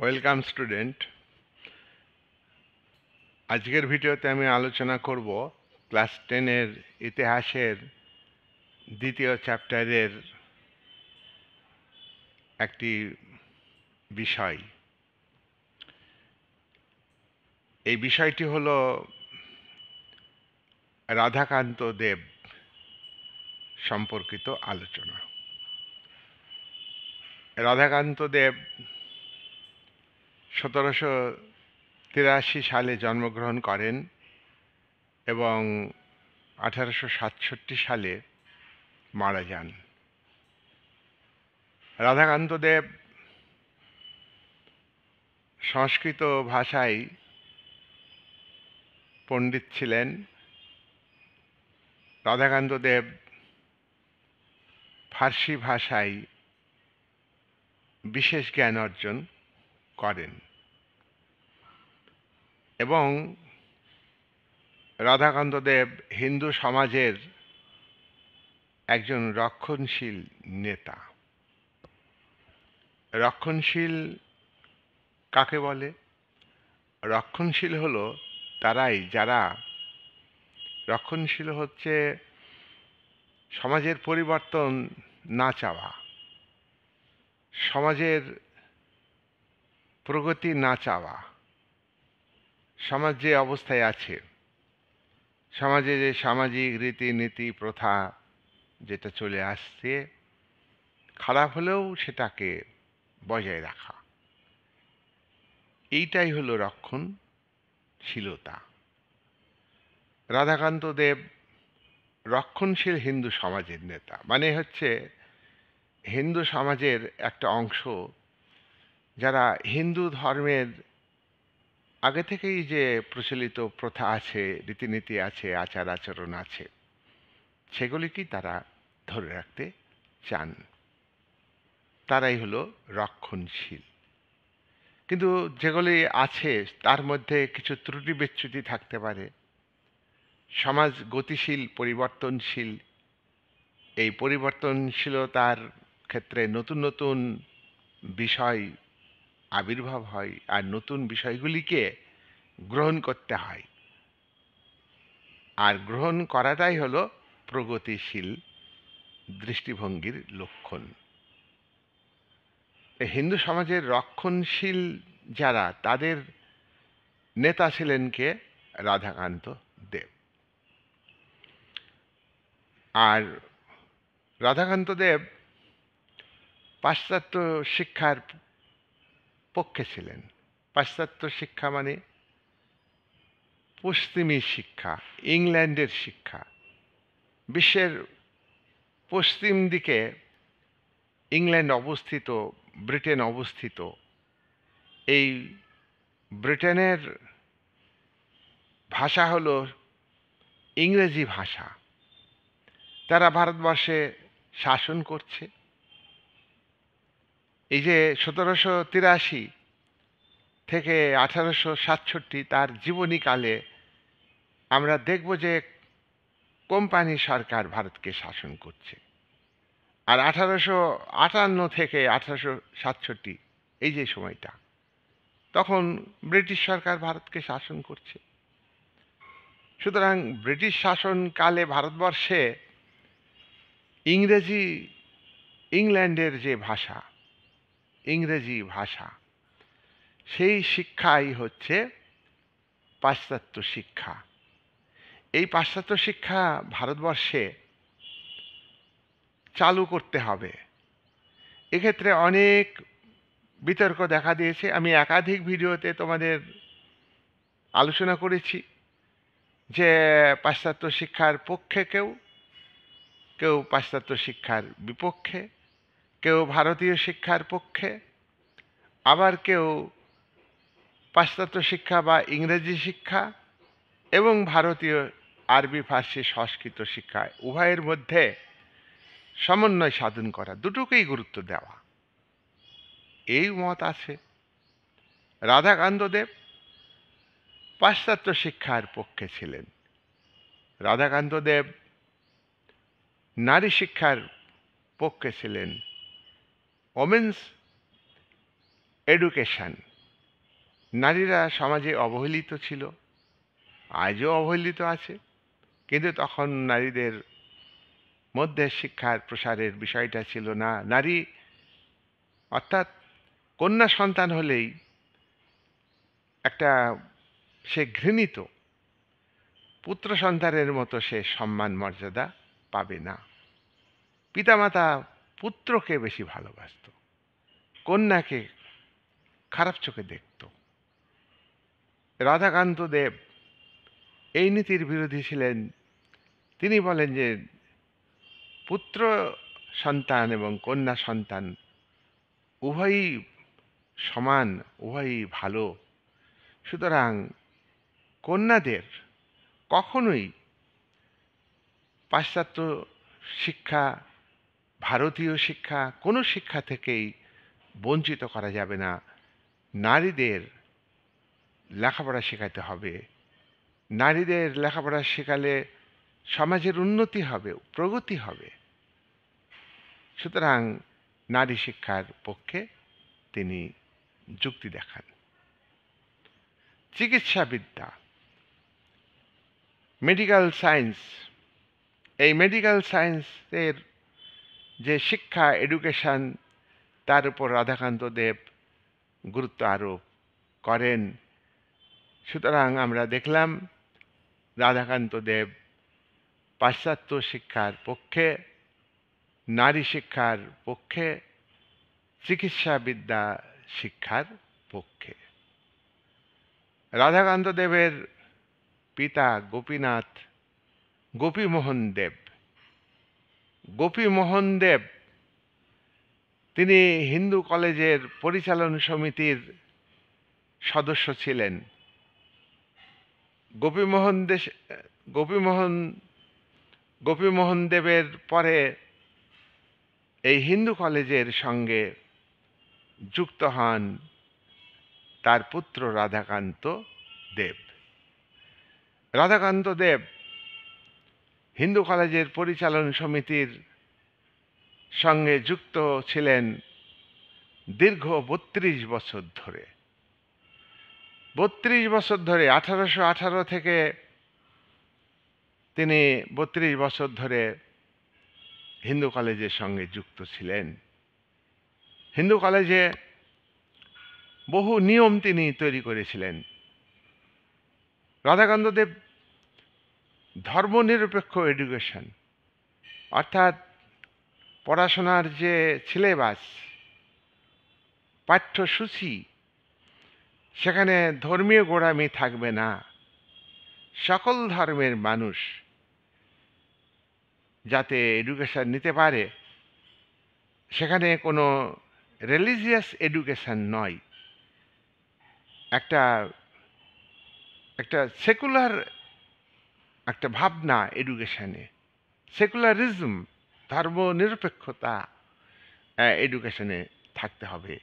Welcome student. আজকের ভিডিওতে আমি আলোচনা করব ক্লাস 10-এর ইতিহাসের দ্বিতীয় চ্যাপ্টারের একটি বিষয়। এই বিষয়টি হলো রাধাকান্ত দেব সম্পর্কিত আলোচনা। রাধাকান্ত দেব 1783 সালে জন্মগ্রহণ করেন এবং 1867 সালে মারা যান। রাধাকান্ত দেব সংস্কৃত ভাষায় পণ্ডিত ছিলেন। রাধাকান্ত দেব ফার্সি ভাষায় বিশেষ জ্ঞান অর্জন করেন এবং রাধাকান্ত দেব হিন্দু সমাজের একজন রক্ষণশীল নেতা। রক্ষণশীল কাকে বলে? রক্ষণশীল হলো তারাই যারা রক্ষণশীল হচ্ছে সমাজের পরিবর্তন না চাওয়া, সমাজের প্রগতি না চাওয়া, সমাজ যে অবস্থায় আছে, সমাজে যে সামাজিক রীতিনীতি প্রথা যেটা চলে আসছে, খারাপ হলেও সেটাকে বজায় রাখা, এইটাই হলো রক্ষণশীলতা। রাধাকান্ত দেব রক্ষণশীল হিন্দু সমাজের নেতা, মানে হচ্ছে হিন্দু সমাজের একটা অংশ যারা হিন্দু ধর্মের আগে থেকেই যে প্রচলিত প্রথা আছে, রীতিনীতি আছে, আচার আচরণ আছে, সেগুলিকেই তারা ধরে রাখতে চান। তারাই হলো রক্ষণশীল। কিন্তু যেগুলি আছে তার মধ্যে কিছু ত্রুটি বিচ্যুতি থাকতে পারে। সমাজ গতিশীল, পরিবর্তনশীল। এই পরিবর্তনশীলতার ক্ষেত্রে নতুন নতুন বিষয় আবির্ভাব হয়, আর নতুন বিষয়গুলিকে গ্রহণ করতে হয়, আর গ্রহণ করাটাই হলো প্রগতিশীল দৃষ্টিভঙ্গির লক্ষণ। হিন্দু সমাজের রক্ষণশীল যারা, তাদের নেতা ছিলেন কে? রাধাকান্ত দেব। আর রাধাকান্ত দেব পাশ্চাত্য শিক্ষার পক্ষে ছিলেন। পাশ্চাত্য শিক্ষা মানে পশ্চিমী শিক্ষা, ইংল্যান্ডের শিক্ষা। বিশ্বের পশ্চিম দিকে ইংল্যান্ড অবস্থিত, ব্রিটেন অবস্থিত। এই ব্রিটেনের ভাষা হলো ইংরেজি ভাষা। তারা ভারতবর্ষে শাসন করছে। এই যে 1783 থেকে 1867 তার জীবনীকালে আমরা দেখব যে কোম্পানি সরকার ভারতকে শাসন করছে। আর 1858 থেকে 1867 এই যে সময়টা, তখন ব্রিটিশ সরকার ভারতকে শাসন করছে। সুতরাং ব্রিটিশ শাসনকালে ভারতবর্ষে ইংল্যান্ডের যে ভাষা, ইংরেজি ভাষা, সেই শিক্ষাই হচ্ছে পাশ্চাত্য শিক্ষা। এই পাশ্চাত্য শিক্ষা ভারতবর্ষে চালু করতে হবে। এক্ষেত্রে অনেক বিতর্ক দেখা দিয়েছে। আমি একাধিক ভিডিওতে তোমাদের আলোচনা করেছি যে পাশ্চাত্য শিক্ষার পক্ষে কেউ কেউ পাশ্চাত্য শিক্ষার বিপক্ষে, কেউ ভারতীয় শিক্ষার পক্ষে, আবার কেউ পাশ্চাত্য শিক্ষা বা ইংরেজি শিক্ষা এবং ভারতীয় আরবি, ফার্সি, সংস্কৃত শিক্ষা উভয়ের মধ্যে সমন্বয় সাধন করা, দুটোকেই গুরুত্ব দেওয়া, এই মত আছে। রাধাকান্ত দেব পাশ্চাত্য শিক্ষার পক্ষে ছিলেন। রাধাকান্ত দেব নারী শিক্ষার পক্ষে ছিলেন। ওমেন্স এডুকেশন, নারীরা সমাজে অবহেলিত ছিল, আজও অবহেলিত আছে, কিন্তু তখন নারীদের মধ্যে শিক্ষার প্রসারের বিষয়টা ছিল না। নারী অর্থাৎ কন্যা সন্তান হলেই একটা সে ঘৃণিত, পুত্র সন্তানের মতো সে সম্মান মর্যাদা পাবে না। পিতামাতা পুত্রকে বেশি ভালোবাসত, কন্যাকে খারাপ চোখে দেখত। রাধাকান্ত দেব এই নীতির বিরোধী ছিলেন। তিনি বলেন যে পুত্র সন্তান এবং কন্যা সন্তান উভয়ই সমান, উভয়ই ভালো। সুতরাং কন্যাদের কখনোই পাশ্চাত্য শিক্ষা, ভারতীয় শিক্ষা, কোনো শিক্ষা থেকেই বঞ্চিত করা যাবে না। নারীদের লেখাপড়া শেখাতে হবে। নারীদের লেখাপড়া শেখালে সমাজের উন্নতি হবে, প্রগতি হবে। সুতরাং নারী শিক্ষার পক্ষে তিনি যুক্তি দেখান। চিকিৎসাবিদ্যা, মেডিকেল সায়েন্স, এই মেডিকেল সায়েন্সের যে শিক্ষা, এডুকেশন, তার উপর রাধাকান্ত দেব গুরুত্ব আরোপ করেন। সুতরাং আমরা দেখলাম রাধাকান্ত দেব পাশ্চাত্য শিক্ষার পক্ষে, নারী শিক্ষার পক্ষে, চিকিৎসাবিদ্যা শিক্ষার পক্ষে। রাধাকান্ত দেবের পিতা গোপীনাথ, গোপীমোহন দেব, গোপীমোহন দেব তিনি হিন্দু কলেজের পরিচালন সমিতির সদস্য ছিলেন। গোপীমোহন দেবের পরে এই হিন্দু কলেজের সঙ্গে যুক্ত হন তার পুত্র রাধাকান্ত দেব। রাধাকান্ত দেব হিন্দু কলেজের পরিচালন সমিতির সঙ্গে যুক্ত ছিলেন দীর্ঘ ৩২ বছর ধরে। ৩২ বছর ধরে, 1818 থেকে তিনি ৩২ বছর ধরে হিন্দু কলেজের সঙ্গে যুক্ত ছিলেন। হিন্দু কলেজে বহু নিয়ম তিনি তৈরি করেছিলেন। রাধাকান্ত দেব ধর্মনিরপেক্ষ এডুকেশন, অর্থাৎ পড়াশোনার যে সিলেবাস, পাঠ্যসূচি, সেখানে ধর্মীয় গোঁড়ামি থাকবে না। সকল ধর্মের মানুষ যাতে এডুকেশন নিতে পারে, সেখানে কোনো রিলিজিয়াস এডুকেশন নয়, একটা সেকুলার একটা ভাবনা এডুকেশনে, সেকুলারিজম, ধর্মনিরপেক্ষতা এডুকেশনে থাকতে হবে,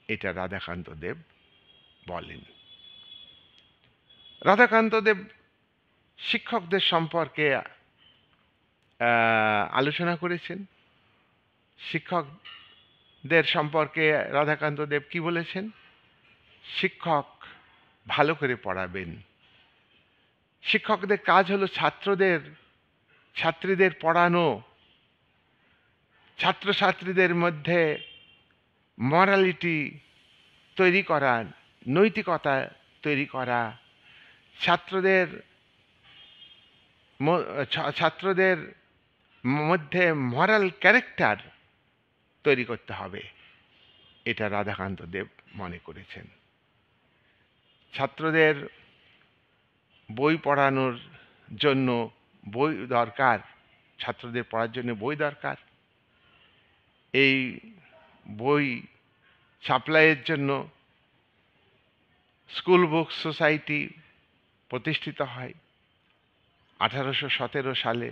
এটা রাধাকান্ত দেব বলেন। রাধাকান্ত দেব শিক্ষকদের সম্পর্কে আলোচনা করেছেন। শিক্ষকদের সম্পর্কে রাধাকান্ত দেব কি বলেছেন? শিক্ষক ভালো করে পড়াবেন। শিক্ষকদের কাজ হলো ছাত্রীদের পড়ানো, ছাত্রছাত্রীদের মধ্যে মরালিটি তৈরি করা, নৈতিকতা তৈরি করা, ছাত্রদের মধ্যে মরাল ক্যারেক্টার তৈরি করতে হবে, এটা রাধাকান্ত দেব মনে করেছেন। ছাত্রদের বই পড়ানোর জন্য বই দরকার, ছাত্রদের পড়ার জন্য বই দরকার। এই বই সাপ্লাইয়ের জন্য স্কুল বুক সোসাইটি প্রতিষ্ঠিত হয় 1817 সালে।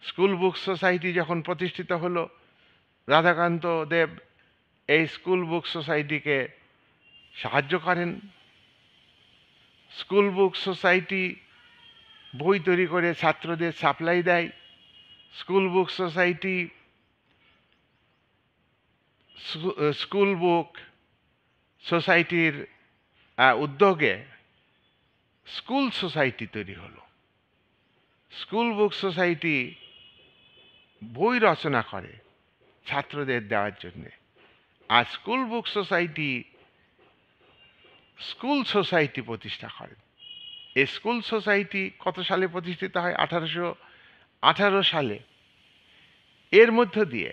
স্কুল বুক সোসাইটি যখন প্রতিষ্ঠিত হলো, রাধাকান্ত দেব এই স্কুল বুক সোসাইটিকে সাহায্য করেন। স্কুল বুক সোসাইটি বই তৈরি করে ছাত্রদের সাপ্লাই দেয়। School book society school book সোসাইটির উদ্যোগে স্কুল সোসাইটি তৈরি হলো। স্কুল বুক সোসাইটি বই রচনা করে ছাত্রদের দেওয়ার জন্যে। আর school book society school society প্রতিষ্ঠা করেন। এই স্কুল সোসাইটি কত সালে প্রতিষ্ঠিত হয়? 1818 সালে। এর মধ্য দিয়ে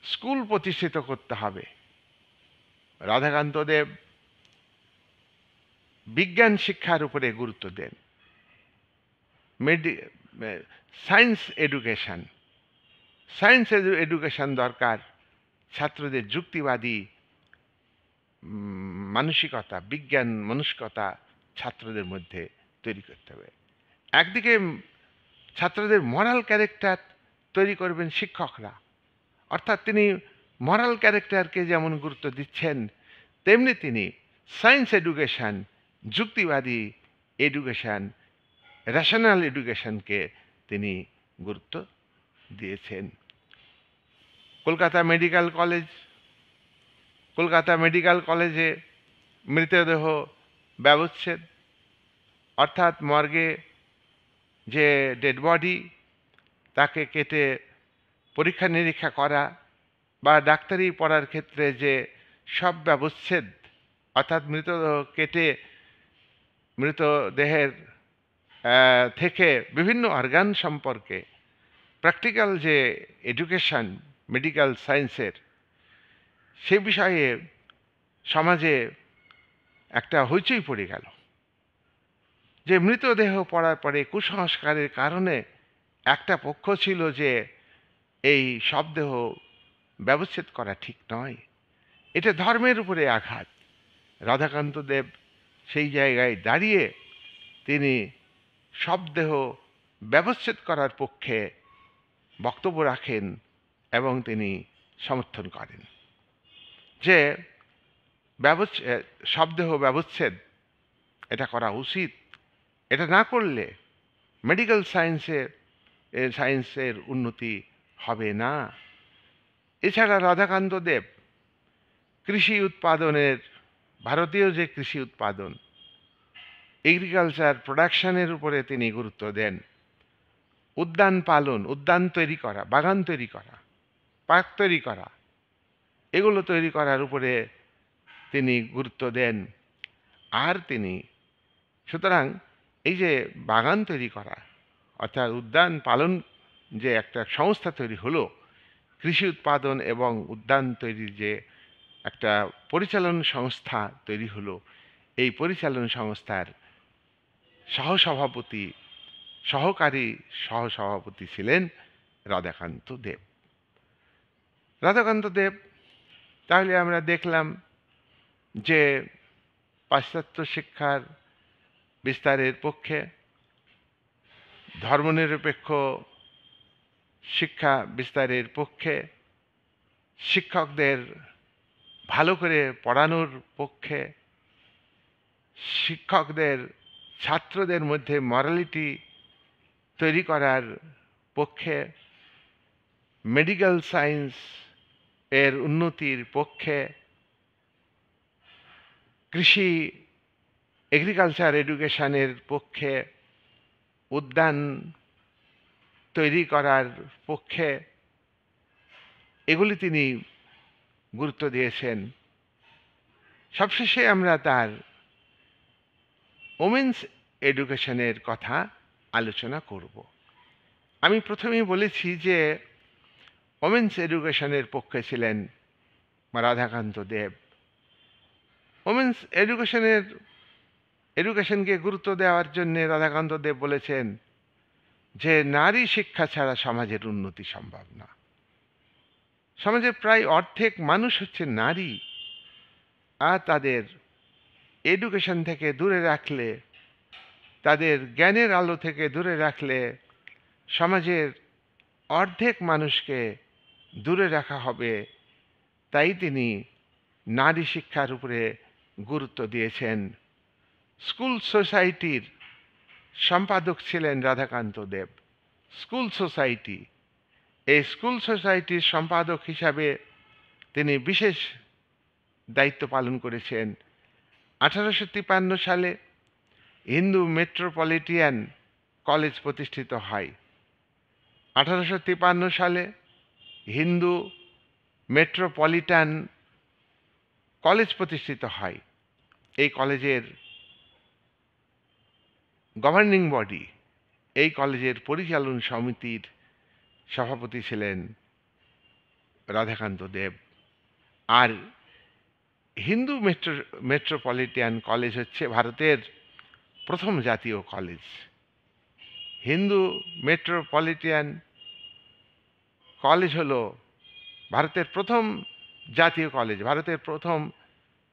স্কুল প্রতিষ্ঠিত করতে হবে। রাধাকান্ত দেব বিজ্ঞান শিক্ষার উপরে গুরুত্ব দেন। সায়েন্স এডুকেশন দরকার। ছাত্রদের যুক্তিবাদী মানসিকতা, বিজ্ঞান মানসিকতা ছাত্রদের মধ্যে তৈরি করতে হবে। একদিকে ছাত্রদের মরাল ক্যারেক্টার তৈরি করবেন শিক্ষকরা, অর্থাৎ তিনি মরাল ক্যারেক্টারকে যেমন গুরুত্ব দিচ্ছেন, তেমনি তিনি সায়েন্স এডুকেশন, যুক্তিবাদী এডুকেশন, রেশনাল এডুকেশনকে তিনি গুরুত্ব দিয়েছেন। কলকাতা মেডিকেল কলেজে মৃতদেহ ব্যবচ্ছেদ, অর্থাৎ মর্গে যে ডেড বডি তাকে কেটে পরীক্ষা নিরীক্ষা করা, বা ডাক্তারি পড়ার ক্ষেত্রে যে সব ব্যবচ্ছেদ, অর্থাৎ মৃতদেহ কেটে মৃতদেহের থেকে বিভিন্ন অর্গান সম্পর্কে প্র্যাকটিক্যাল যে এডুকেশন মেডিকেল সায়েন্সের, সে বিষয়ে সমাজে একটা হইচই পড়ে গেল যে মৃতদেহ পড়ার পরে কুসংস্কারের কারণে একটা পক্ষ ছিল যে এই শবদেহ ব্যবচ্ছেদ করা ঠিক নয়, এটা ধর্মের উপরে আঘাত। রাধাকান্ত দেব সেই জায়গায় দাঁড়িয়ে তিনি শবদেহ ব্যবচ্ছেদ করার পক্ষে বক্তব্য রাখেন এবং তিনি সমর্থন করেন যে শবদেহ ব্যবচ্ছেদ এটা করা উচিত। এটা না করলে মেডিকেল সায়েন্সের উন্নতি হবে না। এছাড়া রাধাকান্ত দেব কৃষি উৎপাদনের, ভারতীয় যে কৃষি উৎপাদন, এগ্রিকালচার প্রোডাকশনের উপরে তিনি গুরুত্ব দেন। উদ্যান পালন, উদ্যান তৈরি করা, বাগান তৈরি করা, পার্ক তৈরি করা, এগুলো তৈরি করার উপরে তিনি গুরুত্ব দেন। আর তিনি সুতরাং এই যে বাগান তৈরি করা, অর্থাৎ উদ্যান পালন যে একটা সংস্থা তৈরি হলো, কৃষি উৎপাদন এবং উদ্যান তৈরির যে একটা পরিচালন সংস্থা তৈরি হলো, এই পরিচালন সংস্থার সহকারী সহসভাপতি ছিলেন রাধাকান্ত দেব। রাধাকান্ত দেব, তাহলে আমরা দেখলাম যে পাশ্চাত্য শিক্ষার বিস্তারের পক্ষে, ধর্মনিরপেক্ষ শিক্ষা বিস্তারের পক্ষে, শিক্ষকদের ভালো করে পড়ানোর পক্ষে, শিক্ষকদের ছাত্রদের মধ্যে মরালিটি তৈরি করার পক্ষে, মেডিকেল সায়েন্স এর উন্নতির পক্ষে, কৃষি এগ্রিকালচার এডুকেশনের পক্ষে, উদ্যান তৈরি করার পক্ষে, এগুলি তিনি গুরুত্ব দিয়েছেন। সবশেষে আমরা তার ওমেন্স এডুকেশনের কথা আলোচনা করব। আমি প্রথমেই বলেছি যে ওমেন্স এডুকেশনের পক্ষে ছিলেন রাধাকান্ত দেব। ওমেন্স এডুকেশনকে গুরুত্ব দেওয়ার জন্য রাধাকান্ত দেব বলেছেন যে নারী শিক্ষা ছাড়া সমাজের উন্নতি সম্ভব না। সমাজের প্রায় অর্ধেক মানুষ হচ্ছে নারী, আর তাদের এডুকেশন থেকে দূরে রাখলে, তাদের জ্ঞানের আলো থেকে দূরে রাখলে সমাজের অর্ধেক মানুষকে দূরে রাখা হবে। তাই তিনি নারী শিক্ষার উপরে গুরুত্ব দিয়েছেন। স্কুল সোসাইটির সম্পাদক ছিলেন রাধাকান্ত দেব। স্কুল সোসাইটি, এই স্কুল সোসাইটির সম্পাদক হিসাবে তিনি বিশেষ দায়িত্ব পালন করেছেন। 1853 সালে হিন্দু মেট্রোপলিটিয়ান কলেজ প্রতিষ্ঠিত হয়। 1853 সালে হিন্দু মেট্রোপলিটান কলেজ প্রতিষ্ঠিত হয়। এই কলেজের গভর্নিং বডি, এই কলেজের পরিচালন সমিতির সভাপতি ছিলেন রাধাকান্ত দেব। আর হিন্দু মেট্রোপলিটান কলেজ হচ্ছে ভারতের প্রথম জাতীয় কলেজ। হিন্দু মেট্রোপলিটান কলেজ হলো ভারতের প্রথম জাতীয় কলেজ। ভারতের প্রথম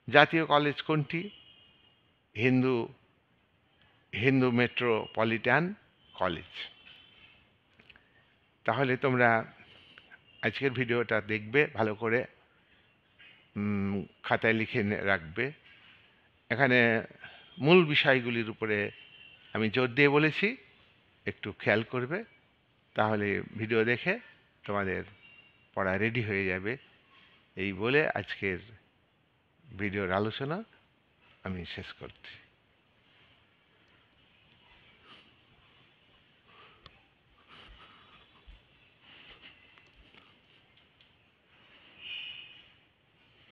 জাতীয় কলেজ কোনটি? Hindu metropolitan college. তাহলে তোমরা আজকের ভিডিওটা দেখবে, ভালো করে খাতায় লিখে রাখবে। এখানে মূল বিষয়গুলির উপরে আমি জোর দিয়ে বলেছি, একটু খেয়াল করবে, তাহলে ভিডিও দেখে তোমাদের পড়া রেডি হয়ে যাবে। এই বলে আজকের ভিডিওর আলোচনা আমি শেষ করছি।